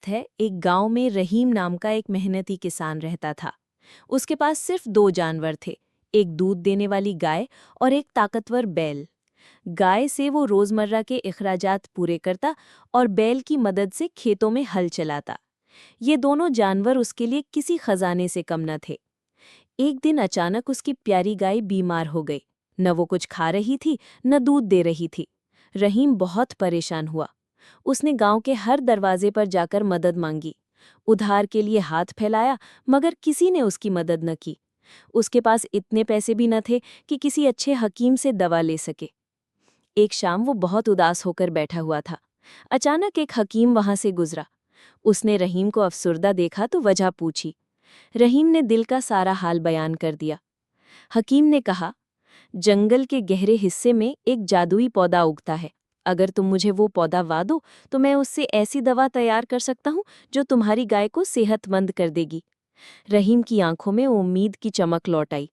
वक्त है, एक गांव में रहीम नाम का एक मेहनती किसान रहता था। उसके पास सिर्फ दो जानवर थे, एक दूध देने वाली गाय और एक ताकतवर बैल। गाय से वो रोजमर्रा के अखराजात पूरे करता और बैल की मदद से खेतों में हल चलाता। ये दोनों जानवर उसके लिए किसी खजाने से कम न थे। एक दिन अचानक उसकी प्यारी गाय बीमार हो गई। न वो कुछ खा रही थी, न दूध दे रही थी। रहीम बहुत परेशान हुआ। उसने गांव के हर दरवाजे पर जाकर मदद मांगी, उधार के लिए हाथ फैलाया, मगर किसी ने उसकी मदद न की। उसके पास इतने पैसे भी न थे कि किसी अच्छे हकीम से दवा ले सके। एक शाम वो बहुत उदास होकर बैठा हुआ था। अचानक एक हकीम वहां से गुजरा। उसने रहीम को अफसुर्दा देखा तो वजह पूछी। रहीम ने दिल का सारा हाल बयान कर दिया। हकीम ने कहा, जंगल के गहरे हिस्से में एक जादुई पौधा उगता है। अगर तुम मुझे वो पौधा वा दो तो मैं उससे ऐसी दवा तैयार कर सकता हूँ जो तुम्हारी गाय को सेहतमंद कर देगी। रहीम की आंखों में उम्मीद की चमक लौट आई।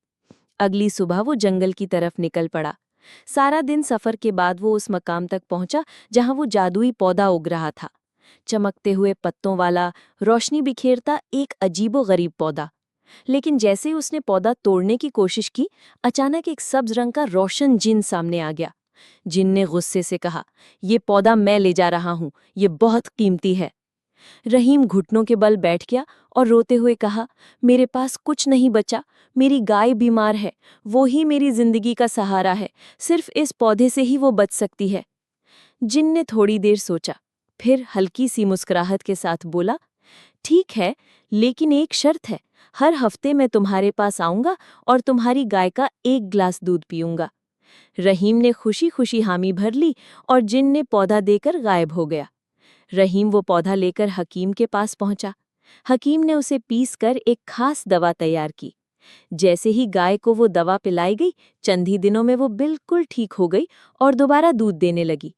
अगली सुबह वो जंगल की तरफ निकल पड़ा। सारा दिन सफर के बाद वो उस मकाम तक पहुंचा जहां वो जादुई पौधा उग रहा था। चमकते हुए पत्तों वाला, रोशनी बिखेरता एक अजीबोगरीब पौधा। लेकिन जैसे ही उसने पौधा तोड़ने की कोशिश की, अचानक एक सब्ज रंग का रोशन जिन सामने आ गया। जिन ने गुस्से से कहा, ये पौधा मैं ले जा रहा हूं, ये बहुत कीमती है। रहीम घुटनों के बल बैठ गया और रोते हुए कहा, मेरे पास कुछ नहीं बचा, मेरी गाय बीमार है, वो ही मेरी जिंदगी का सहारा है, सिर्फ इस पौधे से ही वो बच सकती है। जिन ने थोड़ी देर सोचा, फिर हल्की सी मुस्कुराहट के साथ बोला, ठीक है, लेकिन एक शर्त है, हर हफ्ते मैं तुम्हारे पास आऊंगा और तुम्हारी गाय का एक गिलास दूध पीऊंगा। रहीम ने खुशी खुशी हामी भर ली और जिन ने पौधा देकर गायब हो गया। रहीम वो पौधा लेकर हकीम के पास पहुंचा। हकीम ने उसे पीसकर एक खास दवा तैयार की। जैसे ही गाय को वो दवा पिलाई गई, चंद ही दिनों में वो बिल्कुल ठीक हो गई और दोबारा दूध देने लगी।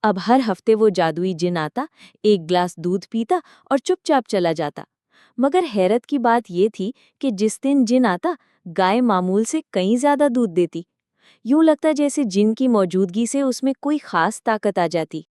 अब हर हफ्ते वो जादुई जिन आता, एक गिलास दूध पीता और चुपचाप चला जाता। मगर हैरत की बात ये थी कि जिस दिन जिन आता, गाय मामूल से कहीं ज्यादा दूध देती। यूं लगता जैसे जिन की मौजूदगी से उसमें कोई खास ताकत आ जाती।